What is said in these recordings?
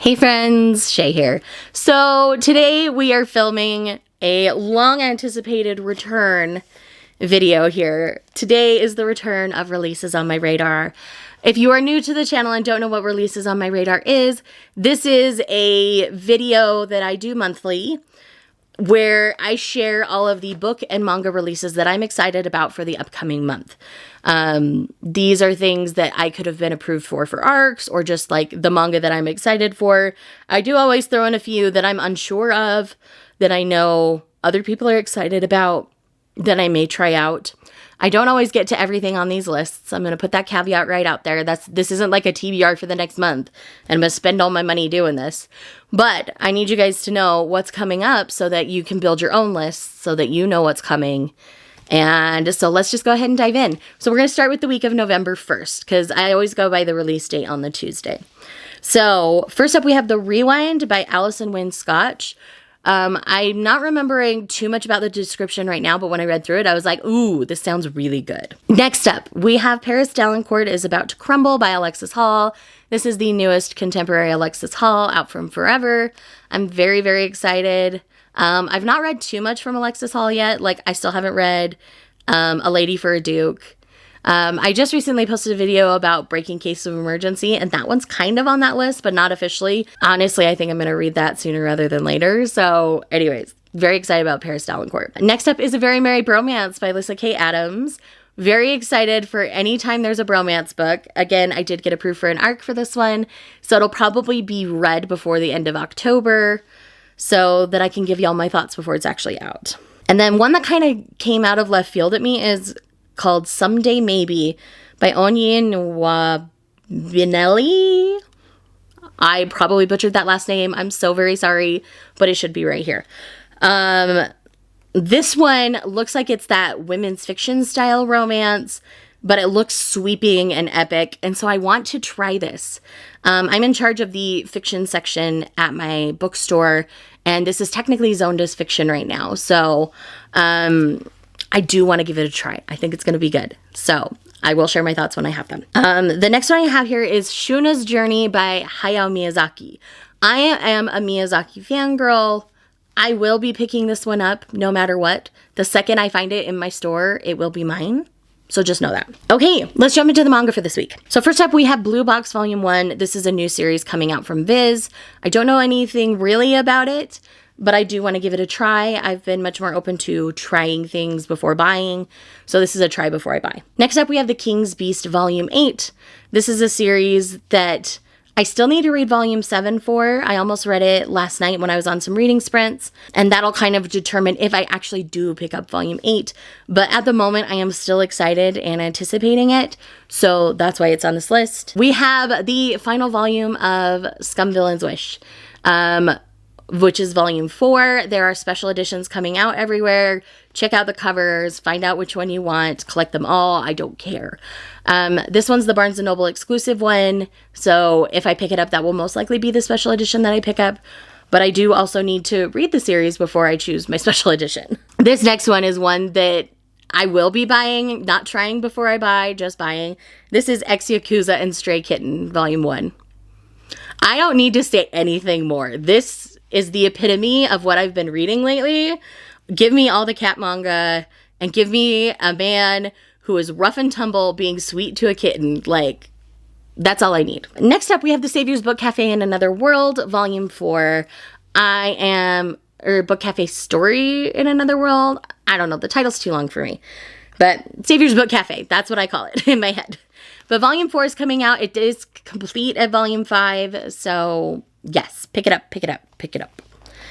Hey friends, Shay here. So today we are filming a long anticipated return video here. Today is the return of releases on my radar. If you are new to the channel and don't know what releases on my radar is, this is a video that I do monthly where I share all of the book and manga releases that I'm excited about for the upcoming month. These are things that I could have been approved for arcs or just like the manga that I'm excited for. I do always throw in a few that I'm unsure of, that I know other people are excited about, that I may try out. I don't always get to everything on these lists. I'm going to put that caveat right out there. This isn't like a TBR for the next month, and I'm going to spend all my money doing this. But I need you guys to know what's coming up so that you can build your own lists so that you know what's coming. And so let's just go ahead and dive in. So we're going to start with the week of November 1st, because I always go by the release date on the Tuesday. So first up, we have The Rewind by Alison Wynne Scotch. I'm not remembering too much about the description right now, but when I read through it, I was like, ooh, this sounds really good. Next up, we have Paris Dalincourt is About to Crumble by Alexis Hall. This is the newest contemporary Alexis Hall, out from Forever. I'm very, very excited. I've not read too much from Alexis Hall yet. Like, I still haven't read A Lady for a Duke. I just recently posted a video about Breaking Case of Emergency, and that one's kind of on that list, but not officially. Honestly, I think I'm going to read that sooner rather than later. So anyways, very excited about Paris Dalincourt. Next up is A Very Merry Bromance by Lyssa Kay Adams. Very excited for any time there's a bromance book. Again, I did get approved for an arc for this one, so it'll probably be read before the end of October so that I can give y'all my thoughts before it's actually out. And then one that kind of came out of left field at me is called Someday Maybe by Onyin Wabinelli. I probably butchered that last name. I'm so very sorry, but it should be right here. This one looks like it's that women's fiction style romance, but it looks sweeping and epic, and so I want to try this. I'm in charge of the fiction section at my bookstore, and this is technically zoned as fiction right now, so I do want to give it a try. I think it's going to be good. So I will share my thoughts when I have them. The next one I have here is Shuna's Journey by Hayao Miyazaki. I am a Miyazaki fangirl. I will be picking this one up no matter what. The second I find it in my store, it will be mine. So just know that. Okay, let's jump into the manga for this week. So first up, we have Blue Box Volume 1. This is a new series coming out from Viz. I don't know anything really about it, but I do want to give it a try. I've been much more open to trying things before buying, so this is a try before I buy. Next up, we have The King's Beast Volume 8. This is a series that I still need to read Volume 7 for. I almost read it last night when I was on some reading sprints, and that'll kind of determine if I actually do pick up Volume 8. But at the moment, I am still excited and anticipating it, so that's why it's on this list. We have the final volume of Scumvillain's Wish, which is Volume 4. There are special editions coming out everywhere. Check out the covers, find out which one you want, collect them all. I don't care. This one's the Barnes & Noble exclusive one, so if I pick it up, that will most likely be the special edition that I pick up. But I do also need to read the series before I choose my special edition. This next one is one that I will be buying, not trying before I buy, just buying. This is Ex-Yakuza and Stray Kitten, Volume 1. I don't need to say anything more. This is the epitome of what I've been reading lately. Give me all the cat manga and give me a man who is rough and tumble being sweet to a kitten. Like, that's all I need. Next up, we have The Savior's Book Cafe in Another World, Volume 4. Book Cafe Story in Another World. I don't know, the title's too long for me. But Savior's Book Cafe, that's what I call it in my head. But Volume 4 is coming out. It is complete at Volume 5, so yes, pick it up, pick it up, pick it up.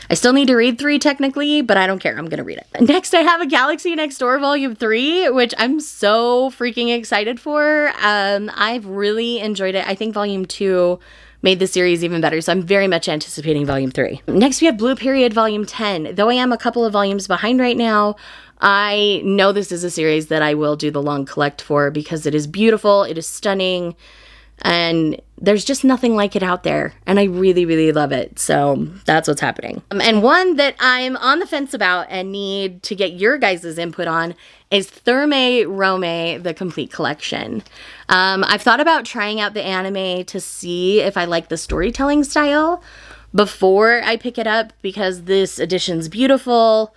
I still need to read 3 technically, but I don't care. I'm going to read it. Next, I have A Galaxy Next Door Volume 3, which I'm so freaking excited for. I've really enjoyed it. I think Volume 2 made the series even better, so I'm very much anticipating Volume 3. Next, we have Blue Period Volume 10. Though I am a couple of volumes behind right now, I know this is a series that I will do the long collect for because it is beautiful, it is stunning. And there's just nothing like it out there. And I really, really love it. So that's what's happening. And one that I'm on the fence about and need to get your guys' input on is Therme Rome, the complete collection. I've thought about trying out the anime to see if I like the storytelling style before I pick it up, because this edition's beautiful.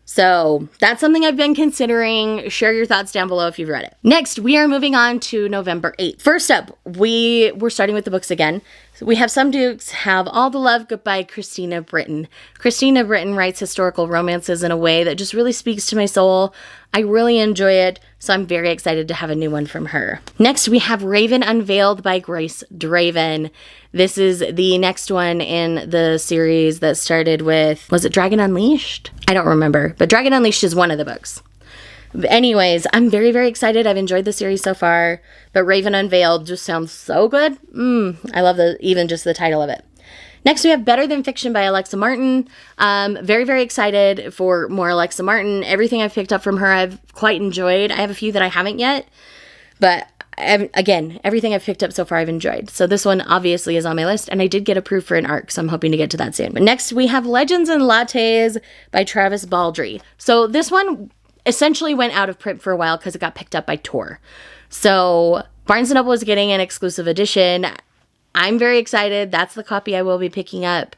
So that's something I've been considering. Share your thoughts down below if you've read it. Next, we are moving on to November 8th. First up, we're starting with the books again. So we have Some Dukes Have All the Love by Christina Britton. Christina Britton writes historical romances in a way that just really speaks to my soul. I really enjoy it, so I'm very excited to have a new one from her. Next, we have Raven Unveiled by Grace Draven. This is the next one in the series that started with, was it Dragon Unleashed? I don't remember, but Dragon Unleashed is one of the books. Anyways, I'm very, very excited. I've enjoyed the series so far, but Raven Unveiled just sounds so good. I love even just the title of it. Next, we have Better Than Fiction by Alexa Martin. Very, very excited for more Alexa Martin. Everything I've picked up from her, I've quite enjoyed. I have a few that I haven't yet, but again, everything I've picked up so far, I've enjoyed. So this one obviously is on my list, and I did get approved for an ARC, so I'm hoping to get to that soon. But next, we have Legends and Lattes by Travis Baldry. So this one essentially went out of print for a while because it got picked up by Tor. So Barnes & Noble is getting an exclusive edition. I'm very excited. That's the copy I will be picking up.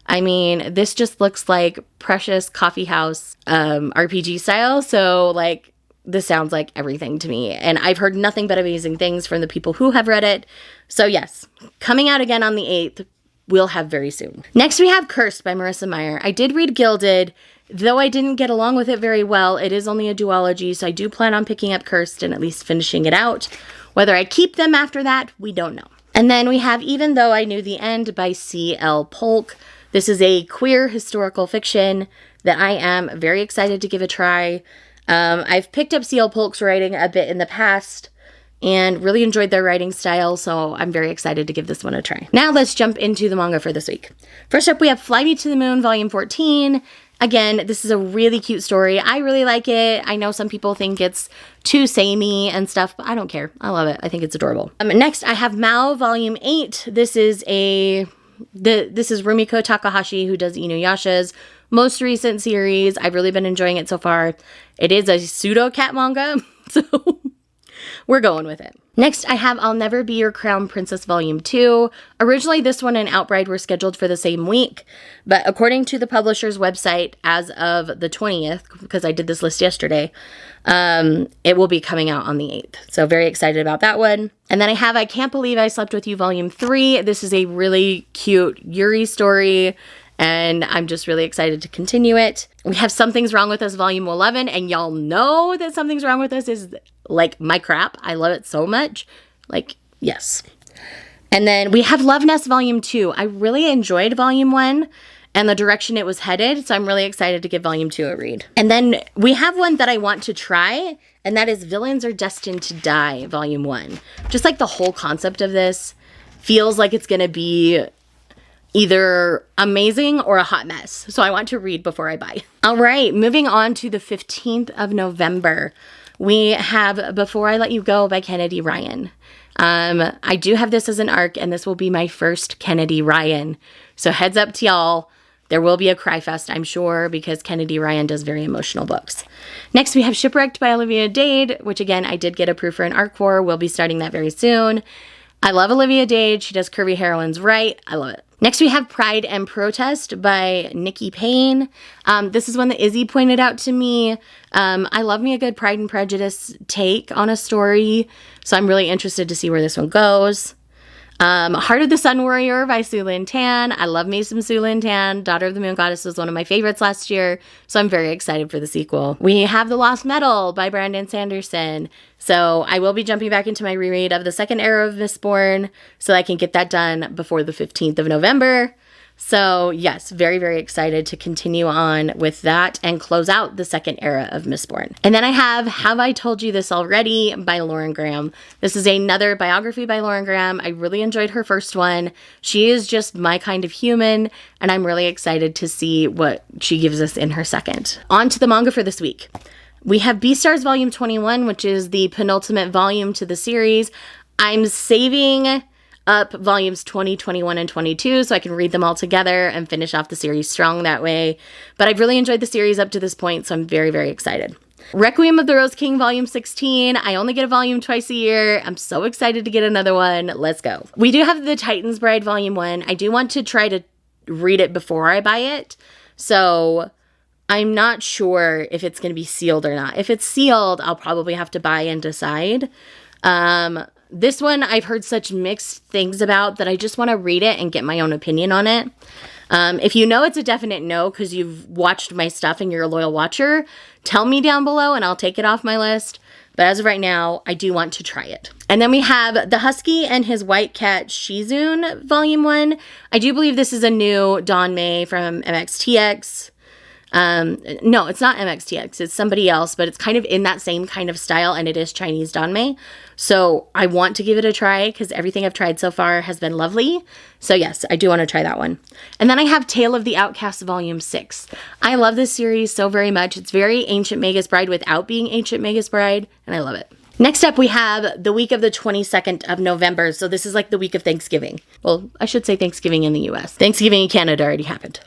I mean, this just looks like Precious Coffee House RPG style. So, like, this sounds like everything to me. And I've heard nothing but amazing things from the people who have read it. So, yes, coming out again on the 8th, we'll have very soon. Next, we have Cursed by Marissa Meyer. I did read Gilded. Though I didn't get along with it very well, it is only a duology, so I do plan on picking up Cursed and at least finishing it out. Whether I keep them after that, we don't know. And then we have Even Though I Knew the End by C.L. Polk. This is a queer historical fiction that I am very excited to give a try. I've picked up C.L. Polk's writing a bit in the past and really enjoyed their writing style, so I'm very excited to give this one a try. Now let's jump into the manga for this week. First up, we have Fly Me to the Moon, Volume 14. Again, this is a really cute story. I really like it. I know some people think it's too samey and stuff, but I don't care. I love it. I think it's adorable. Next, I have Mao Volume 8. This is Rumiko Takahashi, who does Inuyasha's most recent series. I've really been enjoying it so far. It is a pseudo-cat manga, so we're going with it. Next, I have I'll Never Be Your Crown Princess Volume 2. Originally, this one and Outbride were scheduled for the same week, but according to the publisher's website, as of the 20th, because I did this list yesterday, it will be coming out on the 8th. So very excited about that one. And then I have I Can't Believe I Slept With You Volume 3. This is a really cute Yuri story, and I'm just really excited to continue it. We have Something's Wrong With Us Volume 11, and y'all know that Something's Wrong With Us is like my crap. I love it so much. Like, yes. And then we have Love Nest Volume 2. I really enjoyed Volume 1 and the direction it was headed, so I'm really excited to give Volume 2 a read. And then we have one that I want to try, and that is Villains Are Destined to Die, Volume 1. Just like the whole concept of this feels like it's going to be either amazing or a hot mess. So I want to read before I buy. All right, moving on to the 15th of November. We have Before I Let You Go by Kennedy Ryan. I do have this as an ARC, and this will be my first Kennedy Ryan. So heads up to y'all. There will be a cry fest, I'm sure, because Kennedy Ryan does very emotional books. Next, we have Shipwrecked by Olivia Dade, which again, I did get approved for an ARC for. We'll be starting that very soon. I love Olivia Dade. She does curvy heroines right. I love it. Next, we have Pride and Protest by Nikki Payne. This is one that Izzy pointed out to me. I love me a good Pride and Prejudice take on a story, so I'm really interested to see where this one goes. Heart of the Sun Warrior by Su Lin Tan. I love me some Su Lin Tan. Daughter of the Moon Goddess was one of my favorites last year, so I'm very excited for the sequel. We have The Lost Metal by Brandon Sanderson. So I will be jumping back into my reread of the second era of Mistborn so I can get that done before the 15th of November. So yes, very, very excited to continue on with that and close out the second era of Mistborn. And then I have I Told You This Already by Lauren Graham. This is another biography by Lauren Graham. I really enjoyed her first one. She is just my kind of human, and I'm really excited to see what she gives us in her second. On to the manga for this week. We have Beastars Volume 21, which is the penultimate volume to the series. I'm saving up volumes 20, 21, and 22 so I can read them all together and finish off the series strong that way. But I've really enjoyed the series up to this point, so I'm very, very excited. Requiem of the Rose King Volume 16. I only get a volume twice a year. I'm so excited to get another one. Let's go. We do have the Titan's Bride Volume 1. I do want to try to read it before I buy it. So I'm not sure if it's going to be sealed or not. If it's sealed, I'll probably have to buy and decide. This one I've heard such mixed things about that I just want to read it and get my own opinion on it. If you know it's a definite no because you've watched my stuff and you're a loyal watcher, tell me down below and I'll take it off my list. But as of right now, I do want to try it. And then we have The Husky and His White Cat Shizune Volume 1. I do believe this is a new Dawn May from MXTX. No, it's not MXTX. It's somebody else, but it's kind of in that same kind of style, and it is Chinese Danmei. So I want to give it a try because everything I've tried so far has been lovely. So yes, I do want to try that one. And then I have Tale of the Outcast Volume 6. I love this series so very much. It's very Ancient Magus Bride without being Ancient Magus Bride, and I love it. Next up, we have the week of the 22nd of November. So this is like the week of Thanksgiving. Well, I should say Thanksgiving in the US. Thanksgiving in Canada already happened.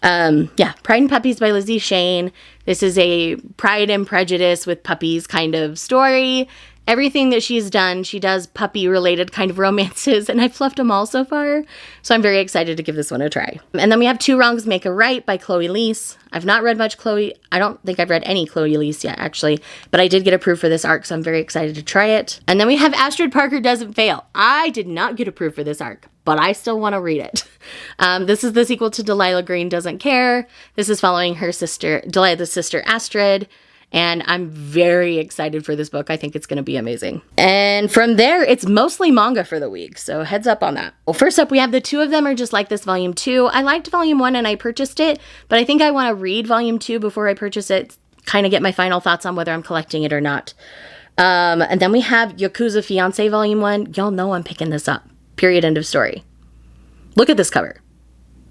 Yeah, Pride and Puppies by Lizzie Shane. This is a Pride and Prejudice with puppies kind of story. Everything that she's done, she does puppy-related kind of romances, and I've fluffed them all so far, so I'm very excited to give this one a try. And then we have Two Wrongs Make a Right by Chloe Leese. I've not read much Chloe. I don't think I've read any Chloe Leese yet, actually, but I did get approved for this arc, so I'm very excited to try it. And then we have Astrid Parker Doesn't Fail. I did not get approved for this arc, but I still want to read it. This is the sequel to Delilah Green Doesn't Care. This is following her sister, Delilah's sister Astrid. And I'm very excited for this book. I think it's going to be amazing. And from there, it's mostly manga for the week. So heads up on that. Well, first up, we have The Two of Them Are Just Like This Volume 2. I liked Volume 1 and I purchased it. But I think I want to read Volume 2 before I purchase it. Kind of get my final thoughts on whether I'm collecting it or not. And then we have Yakuza Fiancé Volume 1. Y'all know I'm picking this up. Period. End of story. Look at this cover.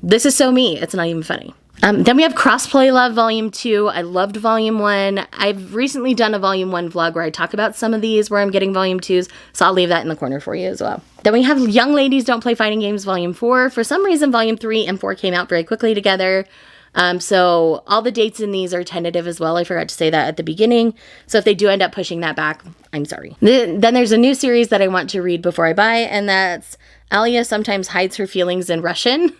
This is so me. It's not even funny. Then we have Crossplay Love Volume 2. I loved Volume 1. I've recently done a Volume 1 vlog where I talk about some of these where I'm getting Volume 2s, so I'll leave that in the corner for you as well. Then we have Young Ladies Don't Play Fighting Games Volume 4. For some reason, Volume 3 and 4 came out very quickly together. So all the dates in these are tentative as well. I forgot to say that at the beginning. So if they do end up pushing that back, I'm sorry. Then there's a new series that I want to read before I buy, and that's Alia Sometimes Hides Her Feelings in Russian.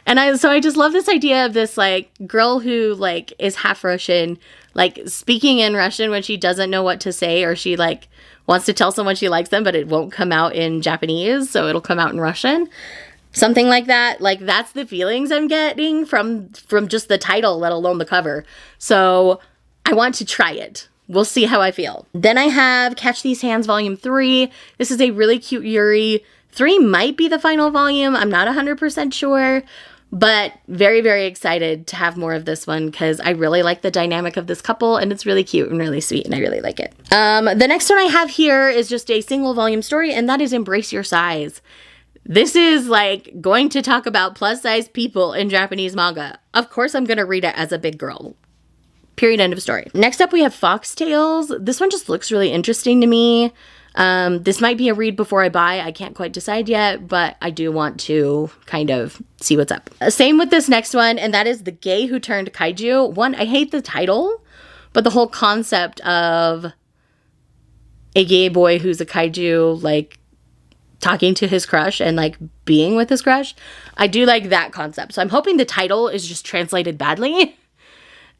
And I just love this idea of this like girl who like is half Russian, like speaking in Russian when she doesn't know what to say, or she like wants to tell someone she likes them, but it won't come out in Japanese, so it'll come out in Russian. Something like that. Like that's the feelings I'm getting from just the title, let alone the cover. So I want to try it. We'll see how I feel. Then I have Catch These Hands Volume 3. This is a really cute Yuri. 3 might be the final volume. I'm not 100% sure, but very, very excited to have more of this one because I really like the dynamic of this couple and it's really cute and really sweet and I really like it. The next one I have here is just a single volume story, and that is Embrace Your Size. This is like going to talk about plus size people in Japanese manga. Of course I'm going to read it as a big girl. Period. End of story. Next up we have Foxtails. This one just looks really interesting to me. This might be a read before I buy. I can't quite decide yet, but I do want to kind of see what's up. Same with this next one, and that is The Gay Who Turned Kaiju. One, I hate the title, but the whole concept of a gay boy who's a kaiju, like, talking to his crush and, like, being with his crush. I do like that concept. So I'm hoping the title is just translated badly.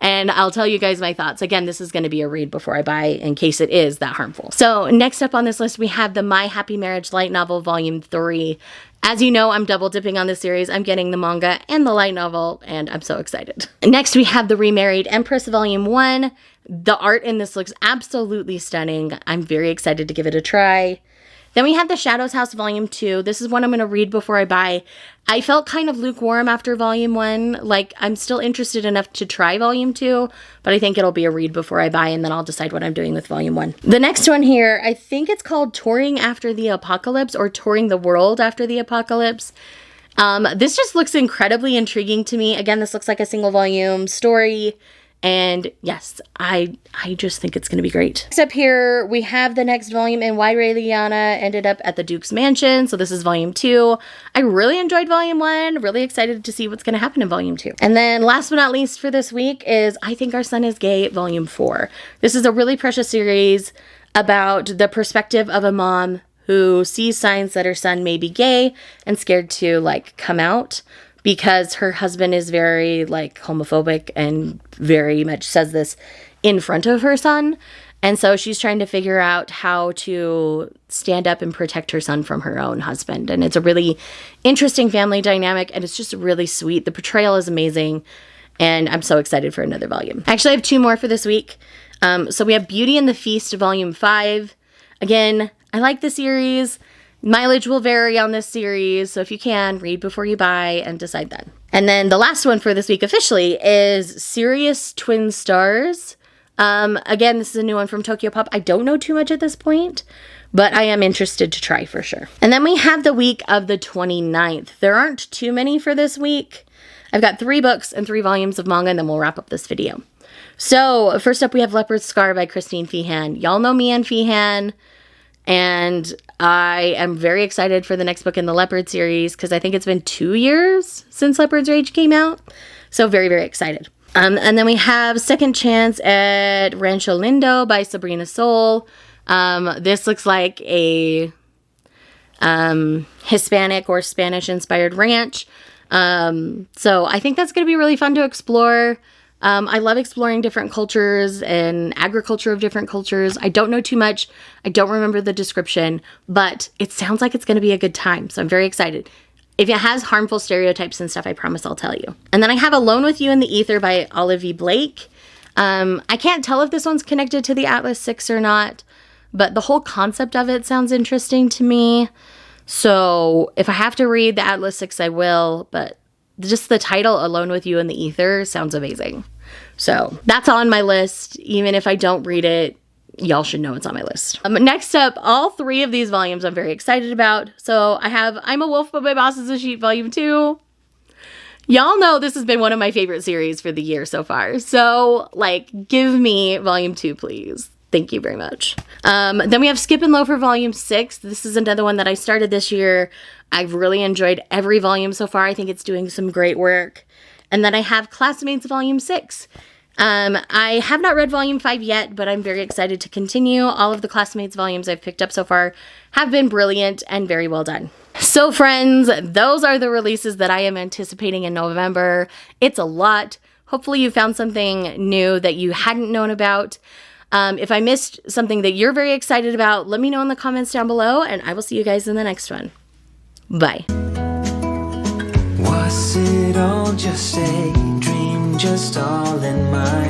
And I'll tell you guys my thoughts. Again, this is going to be a read before I buy in case it is that harmful. So next up on this list, we have the My Happy Marriage light novel volume 3. As you know, I'm double dipping on this series. I'm getting the manga and the light novel, and I'm so excited. Next, we have The Remarried Empress volume 1. The art in this looks absolutely stunning. I'm very excited to give it a try. Then we have The Shadows House Volume 2. This is one I'm going to read before I buy. I felt kind of lukewarm after Volume 1. Like, I'm still interested enough to try Volume 2, but I think it'll be a read before I buy, and then I'll decide what I'm doing with Volume 1. The next one here, I think it's called Touring After the Apocalypse, or Touring the World After the Apocalypse. This just looks incredibly intriguing to me. Again, this looks like a single volume story. And yes, I just think it's going to be great. Next up here, we have the next volume in Why Raeliana Ended Up at the Duke's Mansion. So this is volume 2. I really enjoyed volume 1. Really excited to see what's going to happen in volume 2. And then last but not least for this week is I Think Our Son is Gay, volume 4. This is a really precious series about the perspective of a mom who sees signs that her son may be gay and scared to like come out, because her husband is very like homophobic and very much says this in front of her son. And so she's trying to figure out how to stand up and protect her son from her own husband. And it's a really interesting family dynamic, and it's just really sweet. The portrayal is amazing, and I'm so excited for another volume. Actually, I have 2 more for this week. So we have Beauty and the Feast, volume 5. Again, I like the series. Mileage will vary on this series, so if you can, read before you buy and decide then. And then the last one for this week officially is Sirius Twin Stars. Again, this is a new one from Tokyo Pop. I don't know too much at this point, but I am interested to try for sure. And then we have the week of the 29th. There aren't too many for this week. I've got 3 books and 3 volumes of manga, and then we'll wrap up this video. So first up, we have Leopard Scar by Christine Feehan. Y'all know me and Feehan. And I am very excited for the next book in the Leopard series, because I think it's been 2 years since Leopard's Rage came out. So very, very excited. And then we have Second Chance at Rancho Lindo by Sabrina Soul. This looks like a Hispanic or Spanish-inspired ranch. So I think that's going to be really fun to explore. I love exploring different cultures and agriculture of different cultures. I don't know too much. I don't remember the description, but it sounds like it's going to be a good time. So I'm very excited. If it has harmful stereotypes and stuff, I promise I'll tell you. And then I have Alone with You in the Ether by Olivia Blake. I can't tell if this one's connected to the Atlas 6 or not, but the whole concept of it sounds interesting to me. So if I have to read the Atlas 6, I will, but just the title, Alone with You in the Ether, sounds amazing. So that's on my list. Even if I don't read it, y'all should know it's on my list. Next up, all 3 of these volumes I'm very excited about. So I have I'm a Wolf, but my boss is a sheep, volume 2. Y'all know this has been one of my favorite series for the year so far. So like, give me volume 2, please. Thank you very much. Then we have Skip and Loafer volume 6. This is another one that I started this year. I've really enjoyed every volume so far. I think it's doing some great work. And then I have Classmates volume 6. I have not read volume 5 yet, but I'm very excited to continue. All of the Classmates volumes I've picked up so far have been brilliant and very well done. So friends, those are the releases that I am anticipating in November. It's a lot. Hopefully you found something new that you hadn't known about. If I missed something that you're very excited about, let me know in the comments down below, and I will see you guys in the next one. Bye. Was it all just a dream, just all in my